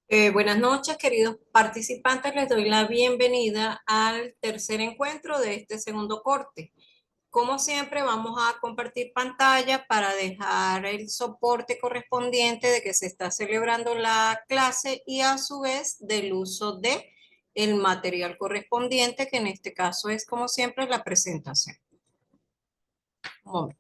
Buenas noches, queridos participantes. Les doy la bienvenida al tercer encuentro de este segundo corte. Como siempre, vamos a compartir pantalla para dejar el soporte correspondiente de que se está celebrando la clase y a su vez del uso de el material correspondiente, que en este caso es, como siempre, la presentación. Un momento.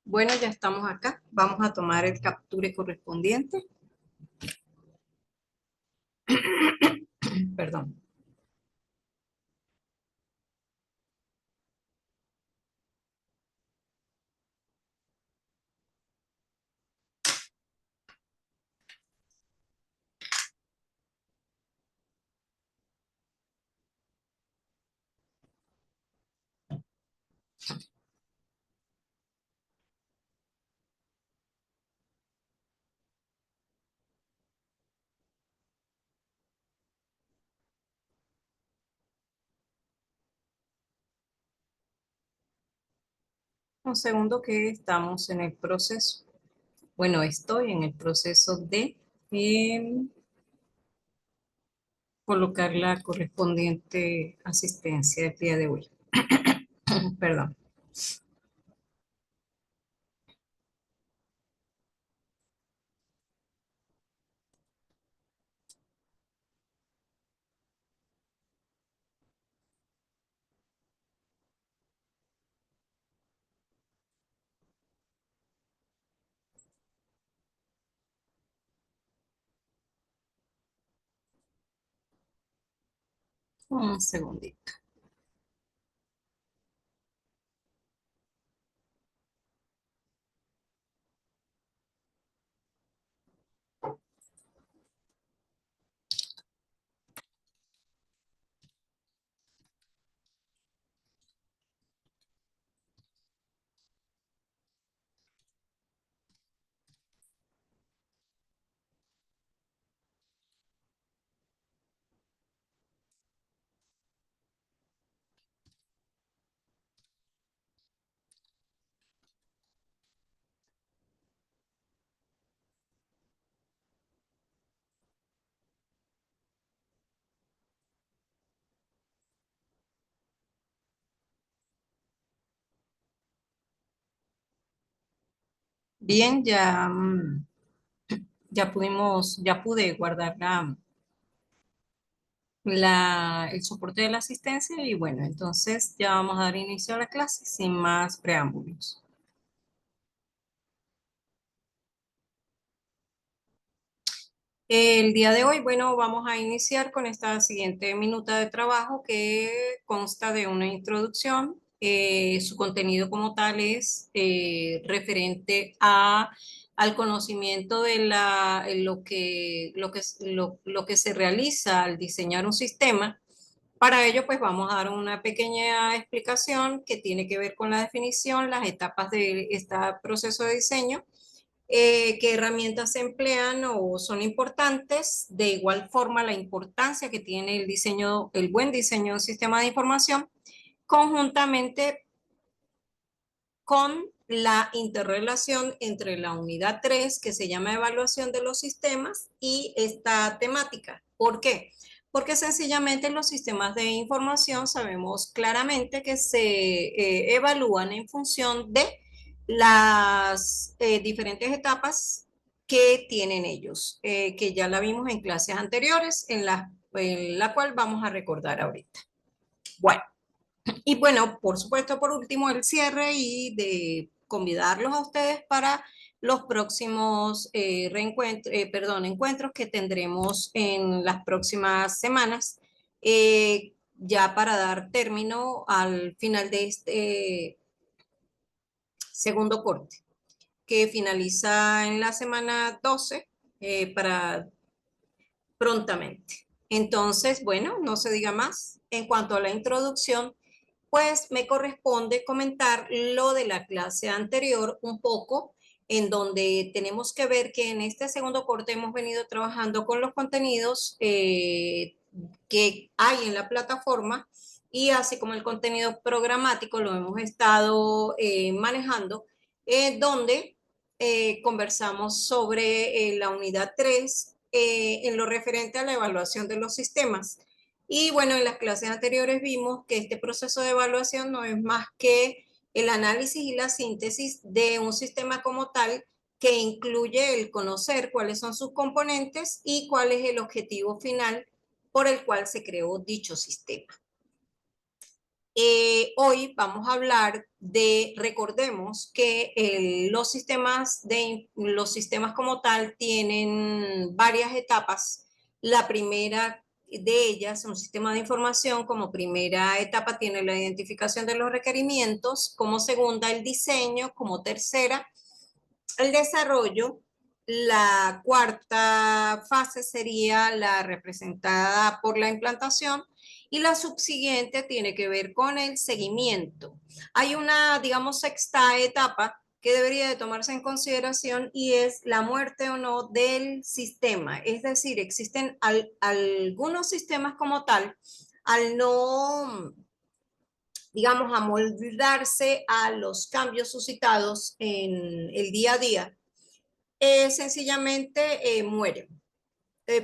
Bueno, ya estamos acá. Vamos a tomar el capture correspondiente. Perdón. Un segundo que estamos en el proceso. Bueno, estoy en el proceso de colocar la correspondiente asistencia del día de hoy. Perdón. Un segundito. Bien, ya, ya pude guardar el soporte de la asistencia y bueno, entonces ya vamos a dar inicio a la clase sin más preámbulos. El día de hoy, bueno, vamos a iniciar con esta siguiente minuta de trabajo que consta de una introducción. Su contenido como tal es referente al conocimiento de lo que se realiza al diseñar un sistema. Para ello, pues vamos a dar una pequeña explicación que tiene que ver con la definición, las etapas de este proceso de diseño, qué herramientas se emplean o son importantes, de igual forma la importancia que tiene el diseño, el buen diseño de un sistema de información, conjuntamente con la interrelación entre la unidad 3 que se llama evaluación de los sistemas, y esta temática. ¿Por qué? Porque sencillamente los sistemas de información sabemos claramente que se evalúan en función de las diferentes etapas que tienen ellos, que ya la vimos en clases anteriores, en la cual vamos a recordar ahorita. Bueno. Y bueno, por supuesto, por último, el cierre y de convidarlos a ustedes para los próximos encuentros que tendremos en las próximas semanas, ya para dar término al final de este segundo corte, que finaliza en la semana 12 para prontamente. Entonces, bueno, no se diga más. En cuanto a la introducción, pues me corresponde comentar lo de la clase anterior un poco, en donde tenemos que ver que en este segundo corte hemos venido trabajando con los contenidos que hay en la plataforma y así como el contenido programático lo hemos estado manejando, donde conversamos sobre la unidad 3 en lo referente a la evaluación de los sistemas. Y bueno, en las clases anteriores vimos que este proceso de evaluación no es más que el análisis y la síntesis de un sistema como tal, que incluye el conocer cuáles son sus componentes y cuál es el objetivo final por el cual se creó dicho sistema. Hoy vamos a hablar de, recordemos que los sistemas como tal tienen varias etapas. La primera de ellas, un sistema de información, como primera etapa tiene la identificación de los requerimientos, como segunda el diseño, como tercera el desarrollo. La cuarta fase sería la representada por la implantación y la subsiguiente tiene que ver con el seguimiento. Hay una, digamos, sexta etapa que debería de tomarse en consideración y es la muerte o no del sistema. Es decir, existen algunos sistemas como tal, al no, digamos, amoldarse a los cambios suscitados en el día a día, sencillamente mueren.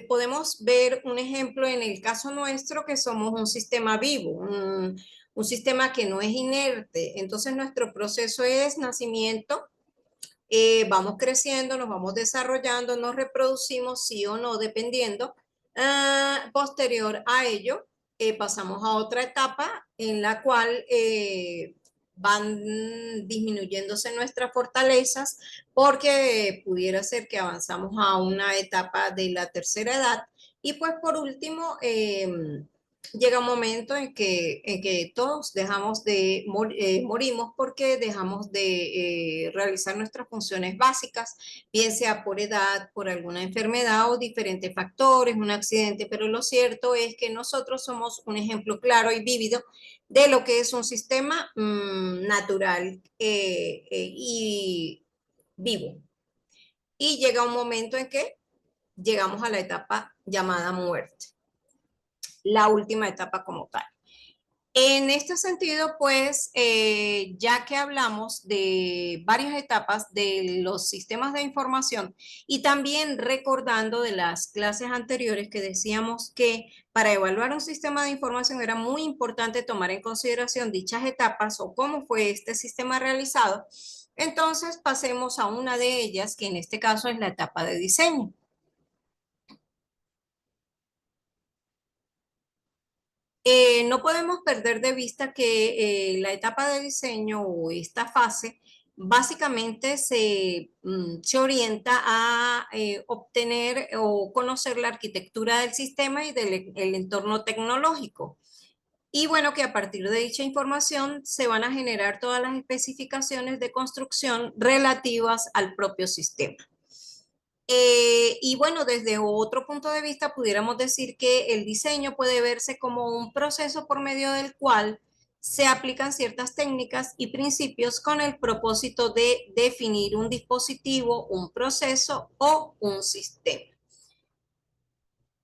Podemos ver un ejemplo en el caso nuestro, que somos un sistema vivo, un sistema que no es inerte. Entonces nuestro proceso es nacimiento, vamos creciendo, nos vamos desarrollando, nos reproducimos, sí o no, dependiendo. Posterior a ello, pasamos a otra etapa en la cual van disminuyéndose nuestras fortalezas, porque pudiera ser que avanzamos a una etapa de la tercera edad. Y pues por último, llega un momento en que todos dejamos de morimos, porque dejamos de realizar nuestras funciones básicas, bien sea por edad, por alguna enfermedad o diferentes factores, un accidente, pero lo cierto es que nosotros somos un ejemplo claro y vívido de lo que es un sistema natural y vivo. Y llega un momento en que llegamos a la etapa llamada muerte, la última etapa como tal. En este sentido, pues, ya que hablamos de varias etapas de los sistemas de información y también recordando de las clases anteriores que decíamos que para evaluar un sistema de información era muy importante tomar en consideración dichas etapas o cómo fue este sistema realizado, entonces pasemos a una de ellas, que en este caso es la etapa de diseño. No podemos perder de vista que la etapa de diseño o esta fase básicamente se orienta a obtener o conocer la arquitectura del sistema y del el entorno tecnológico. Y bueno, que a partir de dicha información se van a generar todas las especificaciones de construcción relativas al propio sistema. Y bueno, desde otro punto de vista, pudiéramos decir que el diseño puede verse como un proceso por medio del cual se aplican ciertas técnicas y principios con el propósito de definir un dispositivo, un proceso o un sistema,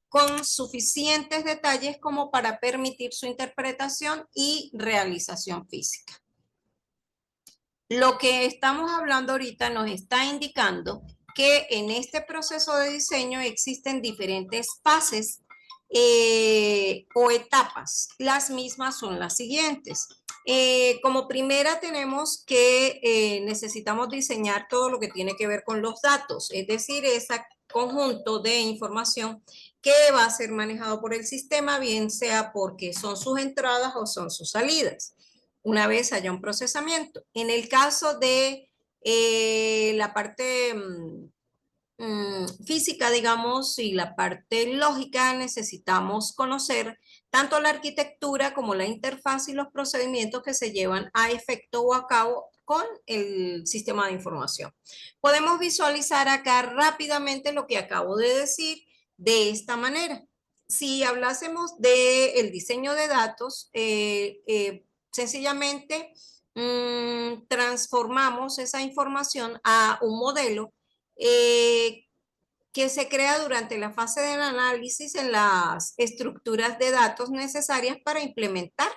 con suficientes detalles como para permitir su interpretación y realización física. Lo que estamos hablando ahorita nos está indicando que en este proceso de diseño existen diferentes fases o etapas. Las mismas son las siguientes. Como primera tenemos que necesitamos diseñar todo lo que tiene que ver con los datos, es decir, ese conjunto de información que va a ser manejado por el sistema, bien sea porque son sus entradas o son sus salidas, una vez haya un procesamiento. En el caso de la parte física, digamos, y la parte lógica, necesitamos conocer tanto la arquitectura como la interfaz y los procedimientos que se llevan a efecto o a cabo con el sistema de información. Podemos visualizar acá rápidamente lo que acabo de decir de esta manera. Si hablásemos del diseño de datos, sencillamente transformamos esa información a un modelo que se crea durante la fase del análisis en las estructuras de datos necesarias para implementar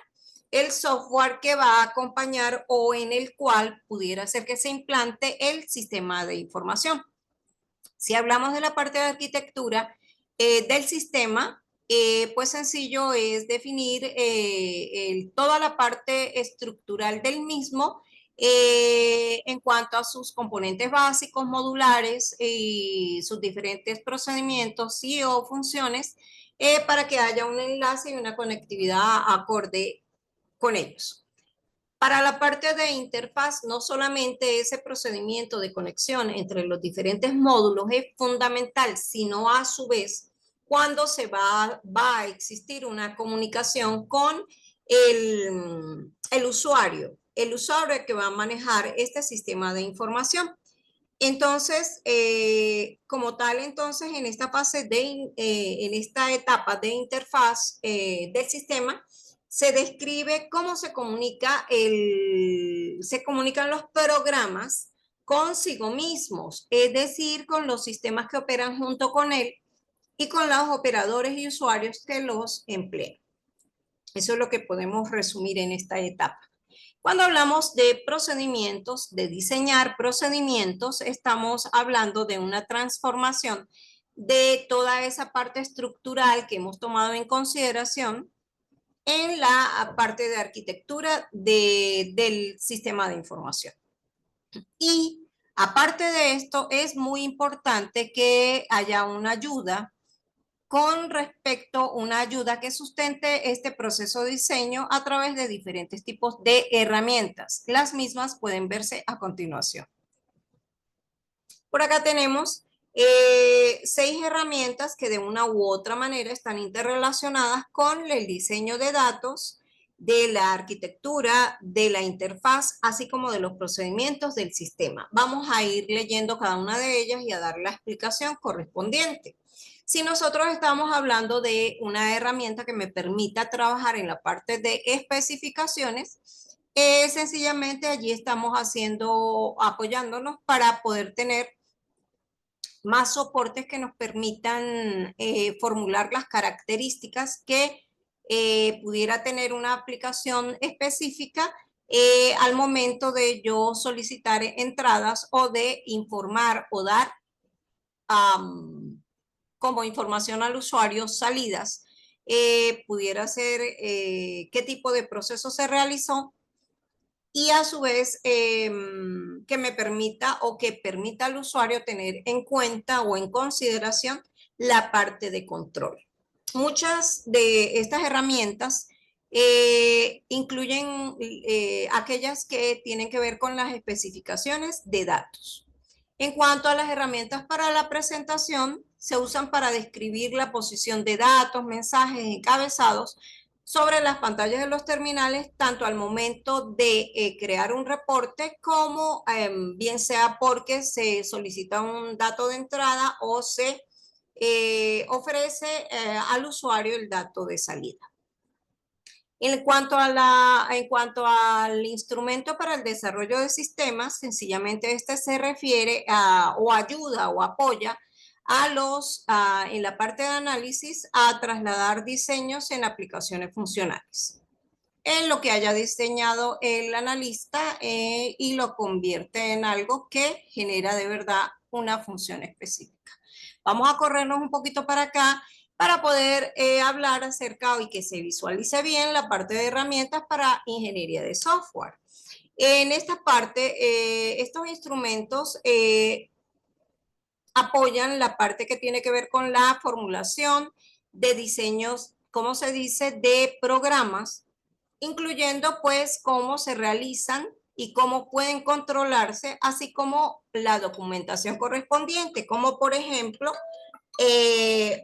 el software que va a acompañar o en el cual pudiera ser que se implante el sistema de información. Si hablamos de la parte de arquitectura del sistema, pues sencillo es definir toda la parte estructural del mismo en cuanto a sus componentes básicos, modulares y sus diferentes procedimientos y o funciones para que haya un enlace y una conectividad acorde con ellos. Para la parte de interfaz, no solamente ese procedimiento de conexión entre los diferentes módulos es fundamental, sino a su vez cuando va a existir una comunicación con el usuario que va a manejar este sistema de información. Entonces, como tal, entonces en esta fase en esta etapa de interfaz del sistema, se describe cómo se comunican los programas consigo mismos, es decir, con los sistemas que operan junto con él y con los operadores y usuarios que los emplean. Eso es lo que podemos resumir en esta etapa. Cuando hablamos de procedimientos, de diseñar procedimientos, estamos hablando de una transformación de toda esa parte estructural que hemos tomado en consideración en la parte de arquitectura del sistema de información. Y aparte de esto, es muy importante que haya una ayuda con respecto a una ayuda que sustente este proceso de diseño a través de diferentes tipos de herramientas. Las mismas pueden verse a continuación. Por acá tenemos 6 herramientas que de una u otra manera están interrelacionadas con el diseño de datos, de la arquitectura, de la interfaz, así como de los procedimientos del sistema. Vamos a ir leyendo cada una de ellas y a dar la explicación correspondiente. Si nosotros estamos hablando de una herramienta que me permita trabajar en la parte de especificaciones, sencillamente allí estamos apoyándonos para poder tener más soportes que nos permitan formular las características que pudiera tener una aplicación específica al momento de yo solicitar entradas o de informar o dar como información al usuario salidas. Pudiera ser qué tipo de proceso se realizó y a su vez que me permita o que permita al usuario tener en cuenta o en consideración la parte de control. Muchas de estas herramientas incluyen aquellas que tienen que ver con las especificaciones de datos. En cuanto a las herramientas para la presentación, se usan para describir la posición de datos, mensajes, encabezados sobre las pantallas de los terminales, tanto al momento de crear un reporte como bien sea porque se solicita un dato de entrada o se ofrece al usuario el dato de salida. En cuanto al instrumento para el desarrollo de sistemas, sencillamente este se refiere a, o ayuda o apoya en la parte de análisis a trasladar diseños en aplicaciones funcionales. En lo que haya diseñado el analista y lo convierte en algo que genera de verdad una función específica. Vamos a corrernos un poquito para acá para poder hablar acerca y que se visualice bien la parte de herramientas para ingeniería de software. En esta parte, estos instrumentos apoyan la parte que tiene que ver con la formulación de diseños, ¿cómo se dice?, de programas, incluyendo pues cómo se realizan y cómo pueden controlarse, así como la documentación correspondiente, como por ejemplo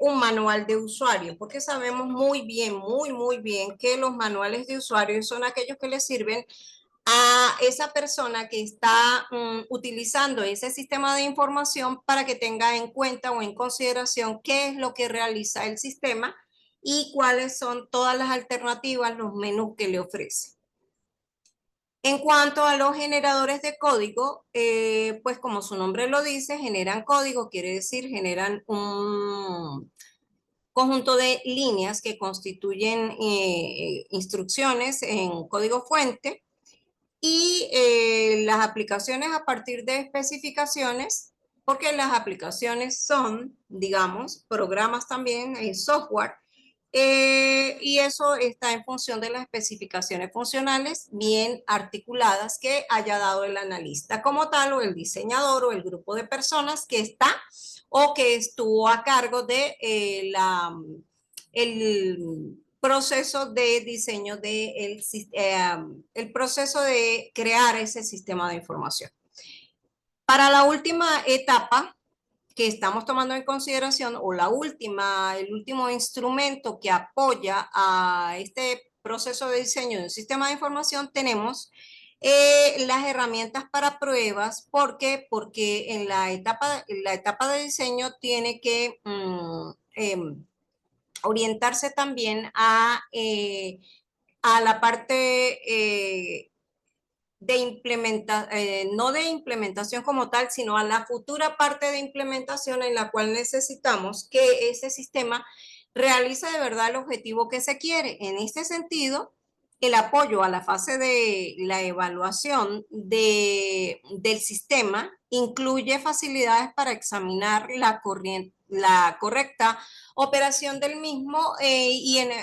un manual de usuario, porque sabemos muy bien, muy bien que los manuales de usuario son aquellos que le sirven a esa persona que está utilizando ese sistema de información para que tenga en cuenta o en consideración qué es lo que realiza el sistema y cuáles son todas las alternativas, los menús que le ofrece. En cuanto a los generadores de código, pues como su nombre lo dice, generan código, quiere decir generan un conjunto de líneas que constituyen instrucciones en código fuente y las aplicaciones a partir de especificaciones, porque las aplicaciones son, digamos, programas también, software, y eso está en función de las especificaciones funcionales bien articuladas que haya dado el analista como tal, o el diseñador, o el grupo de personas que está o que estuvo a cargo de el proceso de diseño el proceso de crear ese sistema de información. Para la última etapa que estamos tomando en consideración, o el último instrumento que apoya a este proceso de diseño de un sistema de información, tenemos las herramientas para pruebas. ¿Por qué? Porque en la etapa de diseño tiene que orientarse también a la parte no de implementación como tal, sino a la futura parte de implementación en la cual necesitamos que ese sistema realice de verdad el objetivo que se quiere. En este sentido, el apoyo a la fase de la evaluación del sistema incluye facilidades para examinar la correcta operación del mismo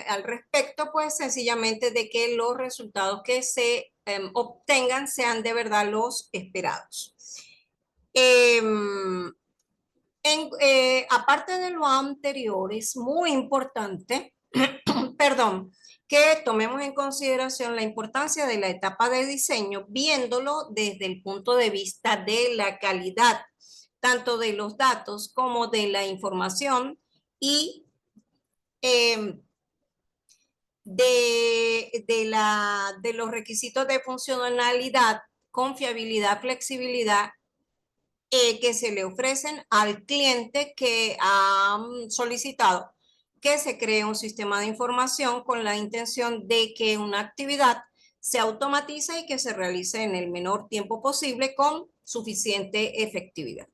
al respecto, pues sencillamente de que los resultados que se obtengan sean de verdad los esperados. Aparte de lo anterior, es muy importante, perdón, que tomemos en consideración la importancia de la etapa de diseño, viéndolo desde el punto de vista de la calidad, tanto de los datos como de la información y eh, de los requisitos de funcionalidad, confiabilidad, flexibilidad que se le ofrecen al cliente que ha solicitado que se cree un sistema de información con la intención de que una actividad se automatice y que se realice en el menor tiempo posible con suficiente efectividad.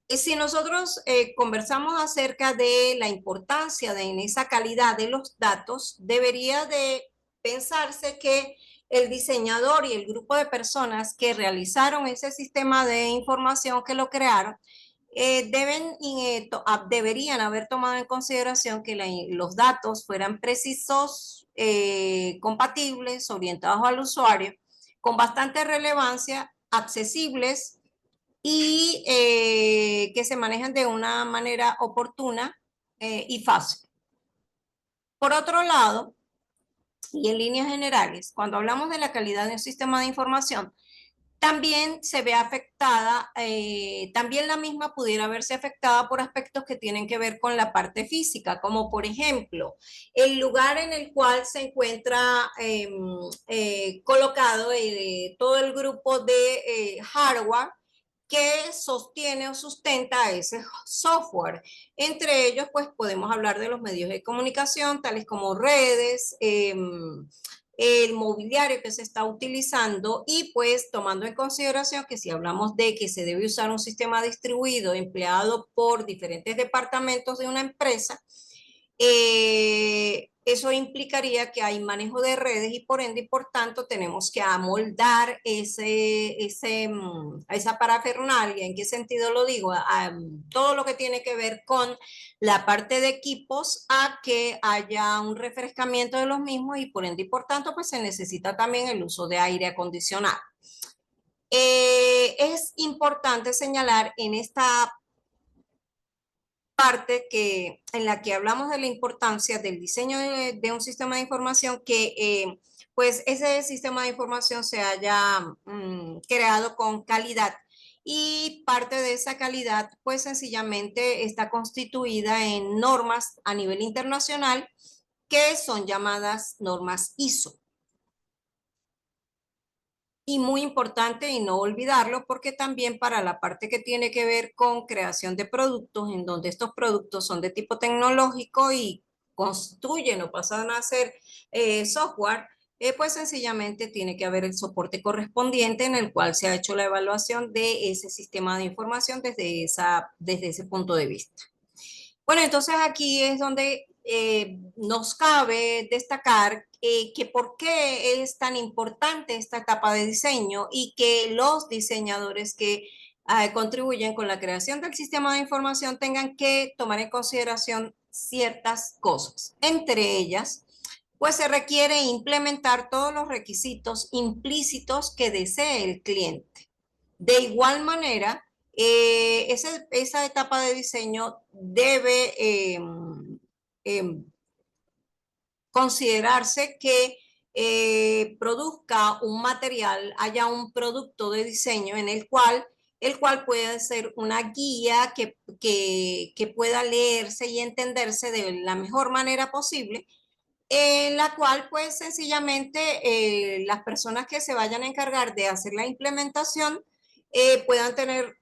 Si nosotros conversamos acerca de la importancia en esa calidad de los datos, debería de pensarse que el diseñador y el grupo de personas que realizaron ese sistema de información, que lo crearon, deberían haber tomado en consideración que los datos fueran precisos, compatibles, orientados al usuario, con bastante relevancia, accesibles y que se manejan de una manera oportuna y fácil. Por otro lado, y en líneas generales, cuando hablamos de la calidad de un sistema de información, también se ve afectada, también la misma pudiera verse afectada por aspectos que tienen que ver con la parte física, como por ejemplo, el lugar en el cual se encuentra colocado todo el grupo de hardware que sostiene o sustenta ese software. Entre ellos, pues podemos hablar de los medios de comunicación, tales como redes, el mobiliario que se está utilizando, y pues tomando en consideración que si hablamos de que se debe usar un sistema distribuido empleado por diferentes departamentos de una empresa, eso implicaría que hay manejo de redes y por ende y por tanto tenemos que amoldar esa parafernalia. ¿En qué sentido lo digo? Todo lo que tiene que ver con la parte de equipos, a que haya un refrescamiento de los mismos y por ende y por tanto pues se necesita también el uso de aire acondicionado. Es importante señalar en esta parte en la que hablamos de la importancia del diseño de un sistema de información que pues ese sistema de información se haya creado con calidad. Y parte de esa calidad, pues sencillamente está constituida en normas a nivel internacional que son llamadas normas ISO. Y muy importante y no olvidarlo porque también para la parte que tiene que ver con creación de productos, en donde estos productos son de tipo tecnológico y construyen o pasan a ser software, pues sencillamente tiene que haber el soporte correspondiente en el cual se ha hecho la evaluación de ese sistema de información desde ese punto de vista. Bueno, entonces aquí es donde nos cabe destacar que por qué es tan importante esta etapa de diseño y que los diseñadores que contribuyen con la creación del sistema de información tengan que tomar en consideración ciertas cosas. Entre ellas, pues se requiere implementar todos los requisitos implícitos que desee el cliente. De igual manera, esa etapa de diseño debe considerarse que produzca un material, haya un producto de diseño en el cual puede ser una guía que pueda leerse y entenderse de la mejor manera posible, en la cual pues sencillamente las personas que se vayan a encargar de hacer la implementación puedan tener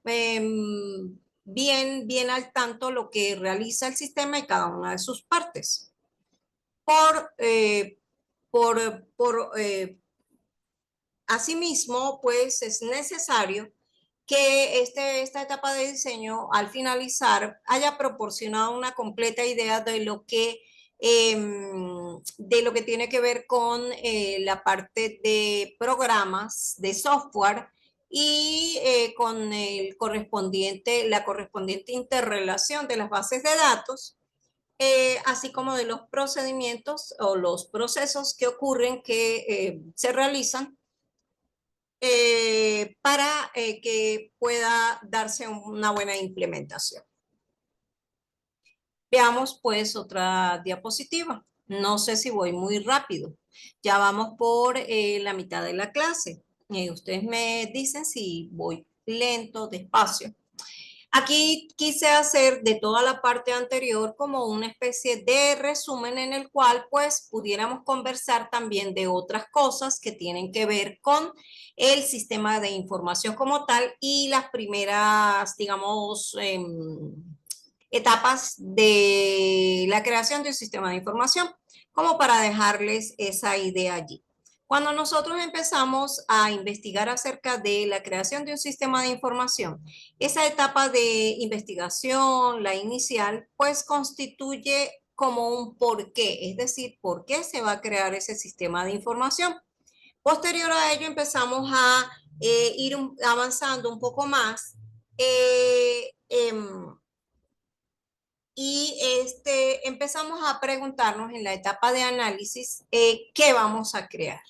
bien al tanto lo que realiza el sistema y cada una de sus partes. Por asimismo, pues es necesario que esta etapa de diseño, al finalizar, haya proporcionado una completa idea de lo que tiene que ver con la parte de programas, de software y con la correspondiente interrelación de las bases de datos, así como de los procedimientos o los procesos que ocurren que se realizan para que pueda darse una buena implementación. Veamos pues otra diapositiva. No sé si voy muy rápido. Ya vamos por la mitad de la clase. Ustedes me dicen si voy lento, despacio. Aquí quise hacer de toda la parte anterior como una especie de resumen en el cual pues pudiéramos conversar también de otras cosas que tienen que ver con el sistema de información como tal y las primeras, digamos, etapas de la creación de un sistema de información, como para dejarles esa idea allí. Cuando nosotros empezamos a investigar acerca de la creación de un sistema de información, esa etapa de investigación, la inicial, pues constituye como un porqué, es decir, por qué se va a crear ese sistema de información. Posterior a ello empezamos a ir avanzando un poco más y empezamos a preguntarnos en la etapa de análisis qué vamos a crear.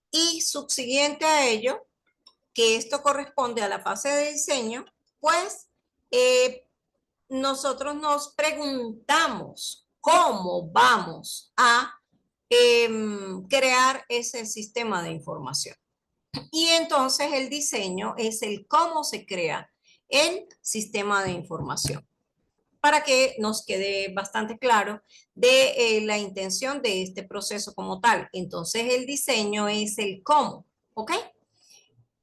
Y subsiguiente a ello, que esto corresponde a la fase de diseño, pues nosotros nos preguntamos cómo vamos a crear ese sistema de información. Y entonces el diseño es el cómo se crea el sistema de información, para que nos quede bastante claro de la intención de este proceso como tal. Entonces el diseño es el cómo, ¿ok?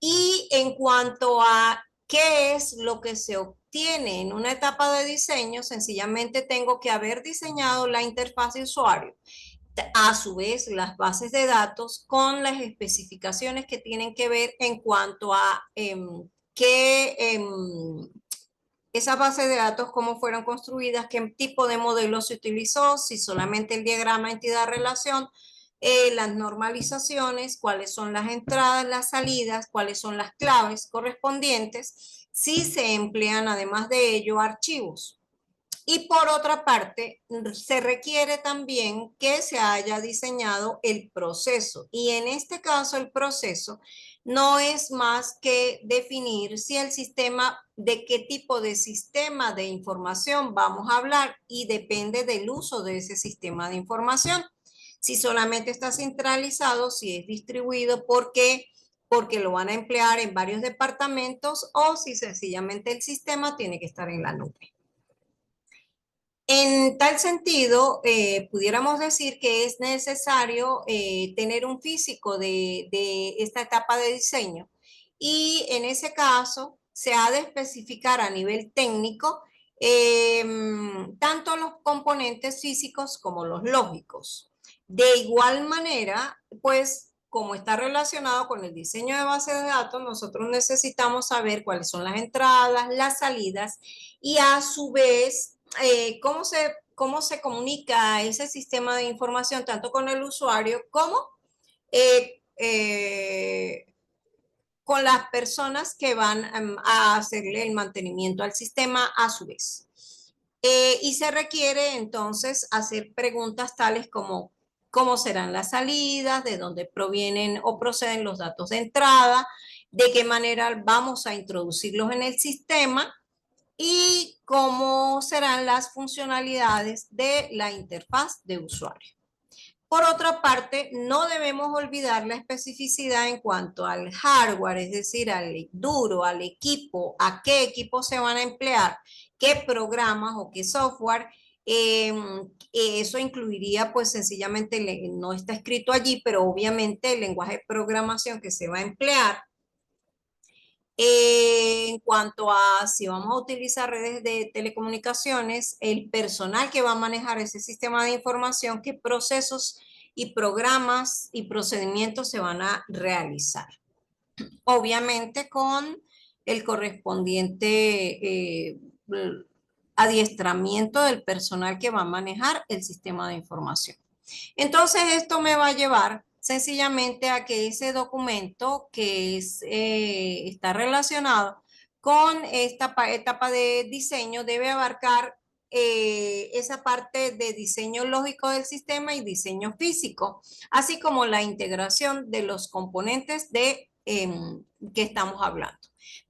Y en cuanto a qué es lo que se obtiene en una etapa de diseño, sencillamente tengo que haber diseñado la interfaz de usuario, a su vez las bases de datos con las especificaciones que tienen que ver en cuanto a esas bases de datos, cómo fueron construidas, qué tipo de modelo se utilizó, si solamente el diagrama entidad-relación, las normalizaciones, cuáles son las entradas, las salidas, cuáles son las claves correspondientes, si se emplean además de ello archivos. Y por otra parte, se requiere también que se haya diseñado el proceso. Y en este caso, el proceso no es más que definir si el sistema, de qué tipo de sistema de información vamos a hablar y depende del uso de ese sistema de información. si solamente está centralizado, si es distribuido, ¿por qué? Porque lo van a emplear en varios departamentos o si sencillamente el sistema tiene que estar en la nube. En tal sentido, pudiéramos decir que es necesario tener un físico de esta etapa de diseño y en ese caso se ha de especificar a nivel técnico tanto los componentes físicos como los lógicos. De igual manera, pues como está relacionado con el diseño de base de datos, nosotros necesitamos saber cuáles son las entradas, las salidas y a su vez cómo se comunica ese sistema de información tanto con el usuario como eh, eh, con las personas que van a hacerle el mantenimiento al sistema a su vez. Y se requiere entonces hacer preguntas tales como cómo serán las salidas, de dónde provienen o proceden los datos de entrada, de qué manera vamos a introducirlos en el sistema y cómo serán las funcionalidades de la interfaz de usuario. Por otra parte, no debemos olvidar la especificidad en cuanto al hardware, es decir, al duro, al equipo, a qué equipo se van a emplear, qué programas o qué software. Eso incluiría, pues sencillamente, no está escrito allí, pero obviamente el lenguaje de programación que se va a emplear. En cuanto a si vamos a utilizar redes de telecomunicaciones, el personal que va a manejar ese sistema de información, qué procesos y programas y procedimientos se van a realizar. Obviamente con el correspondiente adiestramiento del personal que va a manejar el sistema de información. Entonces, esto me va a llevar sencillamente a que ese documento que está relacionado con esta etapa de diseño debe abarcar esa parte de diseño lógico del sistema y diseño físico, así como la integración de los componentes que estamos hablando.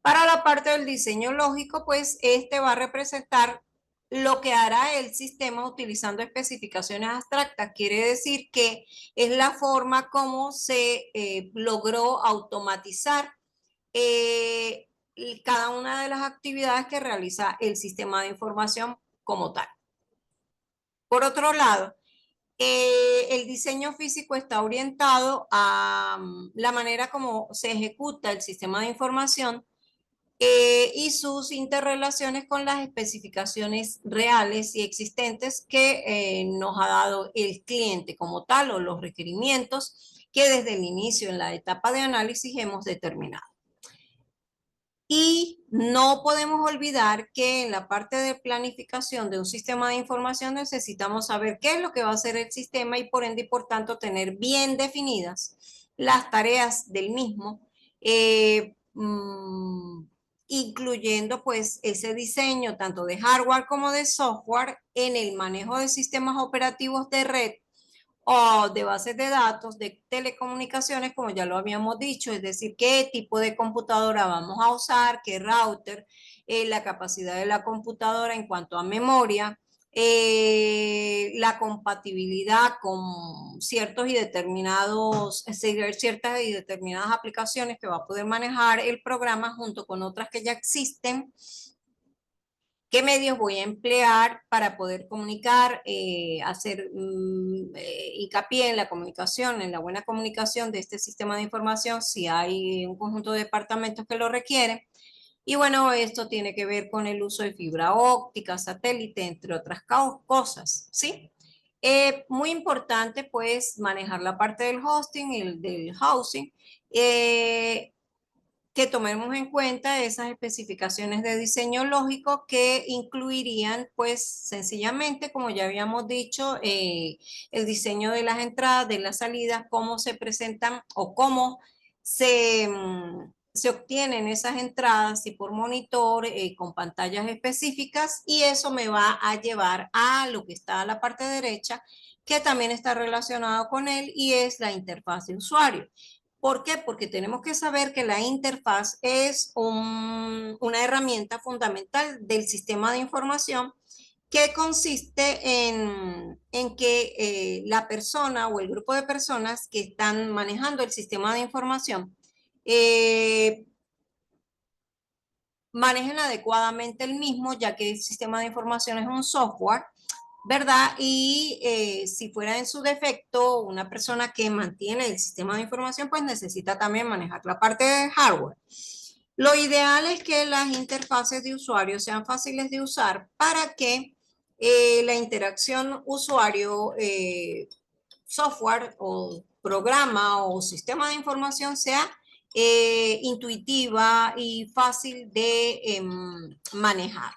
Para la parte del diseño lógico, pues este va a representar lo que hará el sistema utilizando especificaciones abstractas. Quiere decir que es la forma como se logró automatizar eh, cada una de las actividades que realiza el sistema de información como tal. Por otro lado, el diseño físico está orientado a la manera como se ejecuta el sistema de información y sus interrelaciones con las especificaciones reales y existentes que nos ha dado el cliente como tal o los requerimientos que desde el inicio en la etapa de análisis hemos determinado. Y no podemos olvidar que en la parte de planificación de un sistema de información necesitamos saber qué es lo que va a hacer el sistema y por ende y por tanto tener bien definidas las tareas del mismo, incluyendo pues ese diseño tanto de hardware como de software en el manejo de sistemas operativos de red o de bases de datos, de telecomunicaciones, como ya lo habíamos dicho, es decir, qué tipo de computadora vamos a usar, qué router, la capacidad de la computadora en cuanto a memoria, la compatibilidad con ciertos y determinados, ciertas y determinadas aplicaciones que va a poder manejar el programa junto con otras que ya existen. ¿Qué medios voy a emplear para poder comunicar, hacer hincapié en la comunicación, en la buena comunicación de este sistema de información si hay un conjunto de departamentos que lo requieren? Y bueno, esto tiene que ver con el uso de fibra óptica, satélite, entre otras cosas, ¿sí? Muy importante pues manejar la parte del hosting y del housing. Que tomemos en cuenta esas especificaciones de diseño lógico que incluirían, pues sencillamente, como ya habíamos dicho, el diseño de las entradas, de las salidas, cómo se presentan o cómo se obtienen esas entradas, si por monitor, con pantallas específicas, y eso me va a llevar a lo que está a la parte derecha, que también está relacionado con él, y es la interfaz de usuario. ¿Por qué? Porque tenemos que saber que la interfaz es una herramienta fundamental del sistema de información que consiste en que la persona o el grupo de personas que están manejando el sistema de información eh, manejen adecuadamente el mismo, ya que el sistema de información es un software, ¿verdad? Y si fuera en su defecto una persona que mantiene el sistema de información, pues necesita también manejar la parte de hardware. Lo ideal es que las interfaces de usuario sean fáciles de usar para que la interacción usuario-software o programa o sistema de información sea intuitiva y fácil de manejar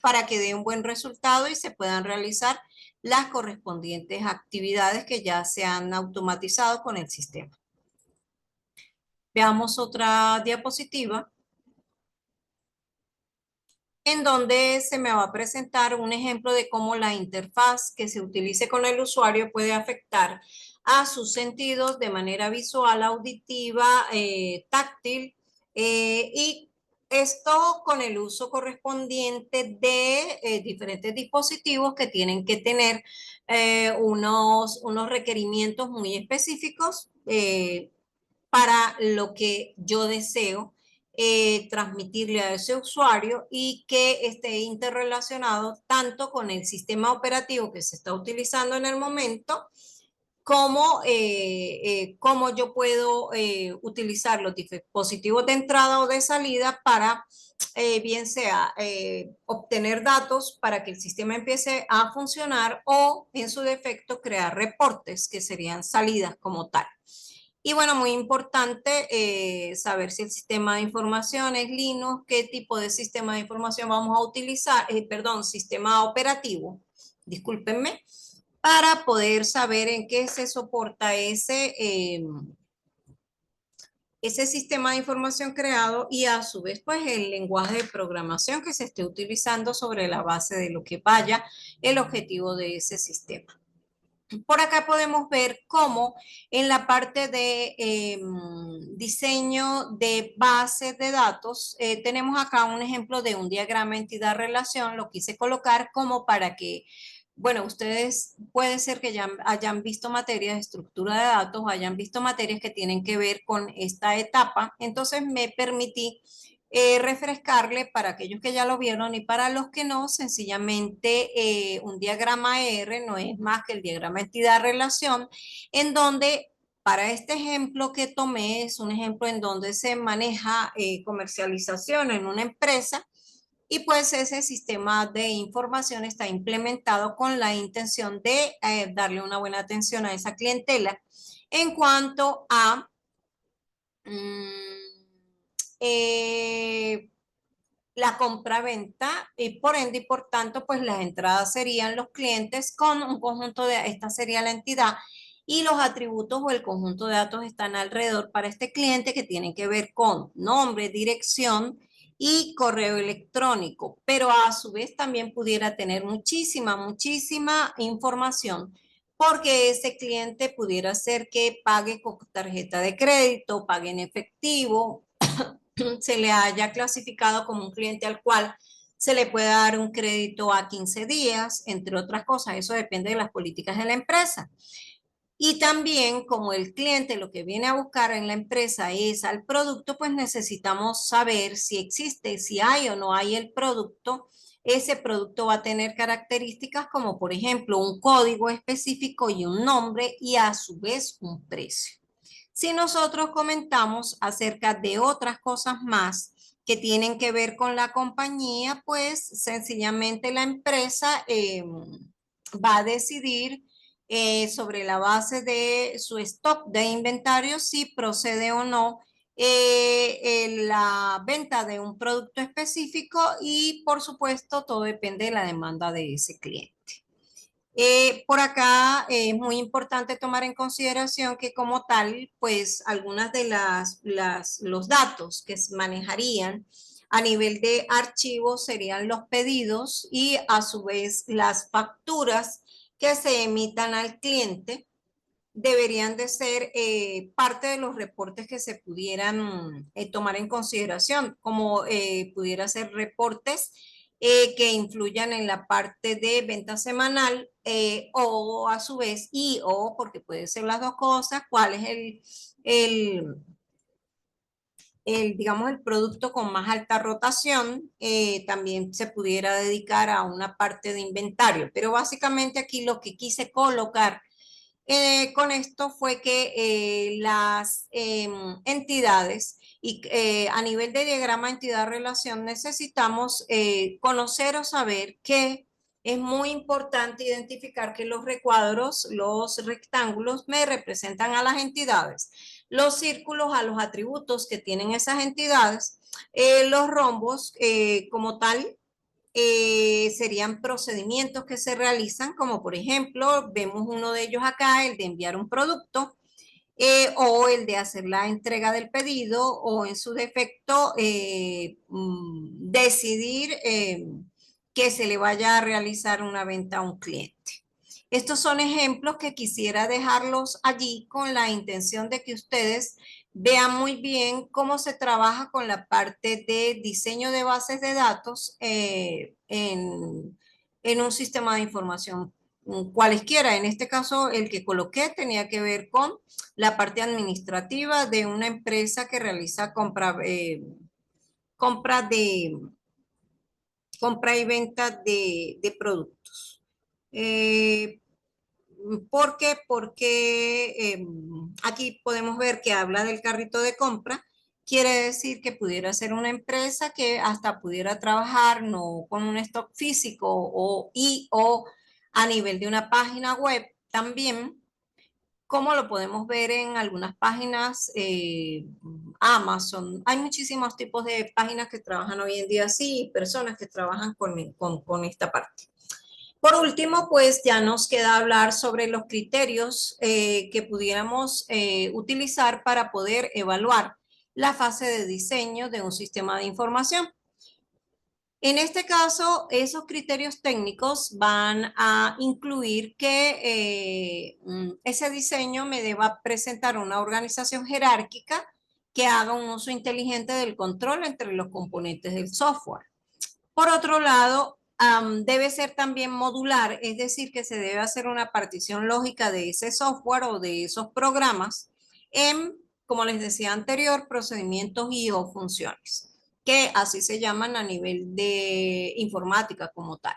para que dé un buen resultado y se puedan realizar las correspondientes actividades que ya se han automatizado con el sistema. Veamos otra diapositiva en donde se me va a presentar un ejemplo de cómo la interfaz que se utilice con el usuario puede afectar a sus sentidos de manera visual, auditiva, táctil y esto con el uso correspondiente de diferentes dispositivos que tienen que tener unos requerimientos muy específicos para lo que yo deseo transmitirle a ese usuario y que esté interrelacionado tanto con el sistema operativo que se está utilizando en el momento, como yo puedo utilizar los dispositivos de entrada o de salida para, bien sea, obtener datos para que el sistema empiece a funcionar o, en su defecto, crear reportes que serían salidas como tal. Y bueno, muy importante saber si el sistema de información es Linux, qué tipo de sistema de información vamos a utilizar, perdón, sistema operativo, discúlpenme, para poder saber en qué se soporta ese sistema de información creado y a su vez pues el lenguaje de programación que se esté utilizando sobre la base de lo que vaya el objetivo de ese sistema. Por acá podemos ver cómo en la parte de diseño de bases de datos, tenemos acá un ejemplo de un diagrama entidad-relación, lo quise colocar como para que, bueno, ustedes puede ser que ya hayan visto materias de estructura de datos, hayan visto materias que tienen que ver con esta etapa, entonces me permití refrescarle para aquellos que ya lo vieron y para los que no, sencillamente un diagrama R no es más que el diagrama entidad-relación, en donde para este ejemplo que tomé es un ejemplo en donde se maneja comercialización en una empresa y pues ese sistema de información está implementado con la intención de darle una buena atención a esa clientela en cuanto a mm, eh, la compra-venta y por ende y por tanto pues las entradas serían los clientes con un conjunto de, esta sería la entidad y los atributos o el conjunto de datos están alrededor para este cliente que tienen que ver con nombre, dirección y correo electrónico, pero a su vez también pudiera tener muchísima información porque ese cliente pudiera ser que pague con tarjeta de crédito, pague en efectivo, se le haya clasificado como un cliente al cual se le puede dar un crédito a 15 días, entre otras cosas. Eso depende de las políticas de la empresa. Y también como el cliente lo que viene a buscar en la empresa es al producto, pues necesitamos saber si existe, si hay o no hay el producto. Ese producto va a tener características como por ejemplo un código específico y un nombre y a su vez un precio. Si nosotros comentamos acerca de otras cosas más que tienen que ver con la compañía, pues sencillamente la empresa va a decidir sobre la base de su stock de inventario si procede o no la venta de un producto específico y por supuesto todo depende de la demanda de ese cliente. Por acá es muy importante tomar en consideración que como tal, pues algunas de los datos que se manejarían a nivel de archivos serían los pedidos y a su vez las facturas que se emitan al cliente deberían de ser parte de los reportes que se pudieran tomar en consideración, como pudiera ser reportes que influyan en la parte de venta semanal o a su vez, o porque puede ser las dos cosas, cuál es el, digamos, el producto con más alta rotación. También se pudiera dedicar a una parte de inventario, pero básicamente aquí lo que quise colocar con esto fue que las entidades y a nivel de diagrama entidad-relación necesitamos conocer o saber que es muy importante identificar que los recuadros, los rectángulos me representan a las entidades, los círculos a los atributos que tienen esas entidades, los rombos como tal serían procedimientos que se realizan, como por ejemplo, vemos uno de ellos acá, el de enviar un producto, o el de hacer la entrega del pedido, o en su defecto, decidir que se le vaya a realizar una venta a un cliente. Estos son ejemplos que quisiera dejarlos allí con la intención de que ustedes vean muy bien cómo se trabaja con la parte de diseño de bases de datos en un sistema de información cualesquiera. En este caso, el que coloqué tenía que ver con la parte administrativa de una empresa que realiza compra, de, compra y venta de productos. Eh, ¿Por qué? Porque aquí podemos ver que habla del carrito de compra. Quiere decir que pudiera ser una empresa que hasta pudiera trabajar no con un stock físico o a nivel de una página web también, como lo podemos ver en algunas páginas, Amazon. Hay muchísimos tipos de páginas que trabajan hoy en día así, personas que trabajan con esta parte. Por último, pues ya nos queda hablar sobre los criterios que pudiéramos utilizar para poder evaluar la fase de diseño de un sistema de información. En este caso, esos criterios técnicos van a incluir que ese diseño me deba presentar una organización jerárquica que haga un uso inteligente del control entre los componentes del software. Por otro lado, debe ser también modular, es decir, que se debe hacer una partición lógica de ese software o de esos programas en, como les decía anterior, procedimientos y o funciones, que así se llaman a nivel de informática como tal.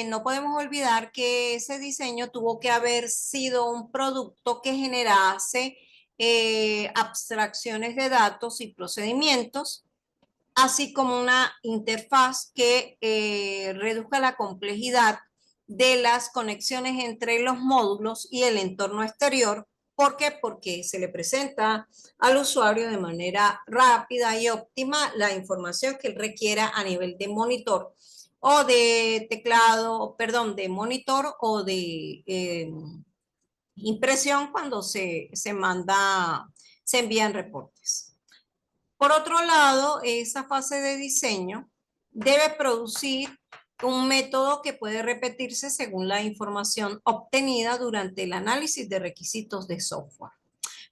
No podemos olvidar que ese diseño tuvo que haber sido un producto que generase abstracciones de datos y procedimientos, así como una interfaz que reduzca la complejidad de las conexiones entre los módulos y el entorno exterior. ¿Por qué? Porque se le presenta al usuario de manera rápida y óptima la información que él requiera a nivel de monitor o de teclado, perdón, de monitor o de impresión cuando se envían reportes. Por otro lado, esa fase de diseño debe producir un método que puede repetirse según la información obtenida durante el análisis de requisitos de software.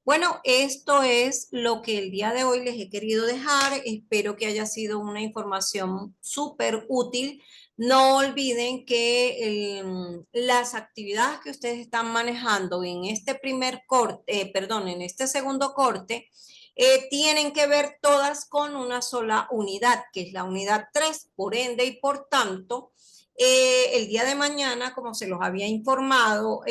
Bueno, esto es lo que el día de hoy les he querido dejar. Espero que haya sido una información súper útil. No olviden que las actividades que ustedes están manejando en este primer corte, perdón, en este segundo corte, tienen que ver todas con una sola unidad, que es la unidad 3. Por ende y por tanto, el día de mañana, como se los había informado,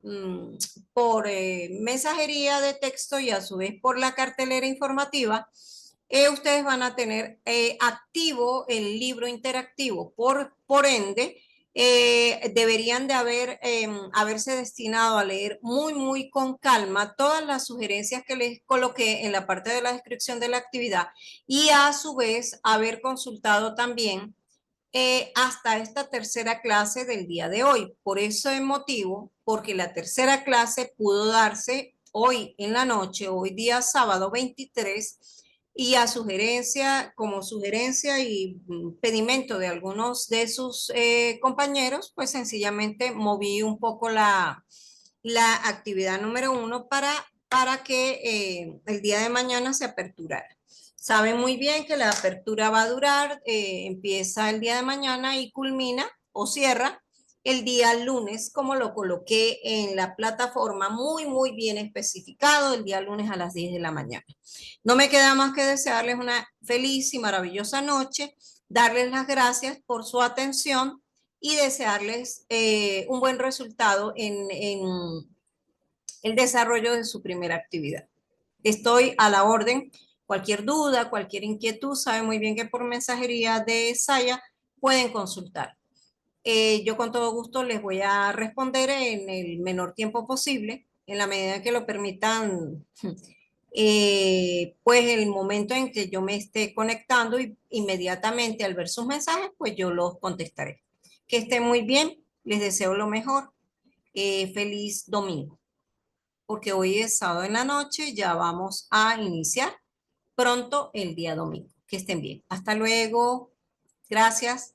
mm, por mensajería de texto y a su vez por la cartelera informativa, ustedes van a tener activo el libro interactivo. Por ende, deberían de haberse destinado a leer muy con calma todas las sugerencias que les coloqué en la parte de la descripción de la actividad y a su vez haber consultado también hasta esta tercera clase del día de hoy. Por ese motivo, porque la tercera clase pudo darse hoy en la noche, hoy día sábado 23, y a sugerencia, como sugerencia y pedimento de algunos de sus compañeros, pues sencillamente moví un poco la actividad número 1 para que el día de mañana se aperturara. Saben muy bien que la apertura va a durar, empieza el día de mañana y culmina o cierra el día lunes, como lo coloqué en la plataforma, muy, muy bien especificado, el día lunes a las 10 de la mañana. No me queda más que desearles una feliz y maravillosa noche, darles las gracias por su atención y desearles un buen resultado en el desarrollo de su primera actividad. Estoy a la orden. Cualquier duda, cualquier inquietud, saben muy bien que por mensajería de Saya pueden consultar. Yo con todo gusto les voy a responder en el menor tiempo posible, en la medida que lo permitan, pues el momento en que yo me esté conectando y inmediatamente al ver sus mensajes, pues yo los contestaré. Que estén muy bien, les deseo lo mejor. Feliz domingo, porque hoy es sábado en la noche, ya vamos a iniciar pronto el día domingo. Que estén bien. Hasta luego. Gracias.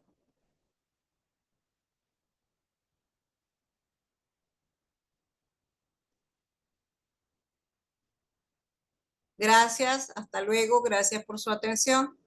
Gracias. Hasta luego. Gracias por su atención.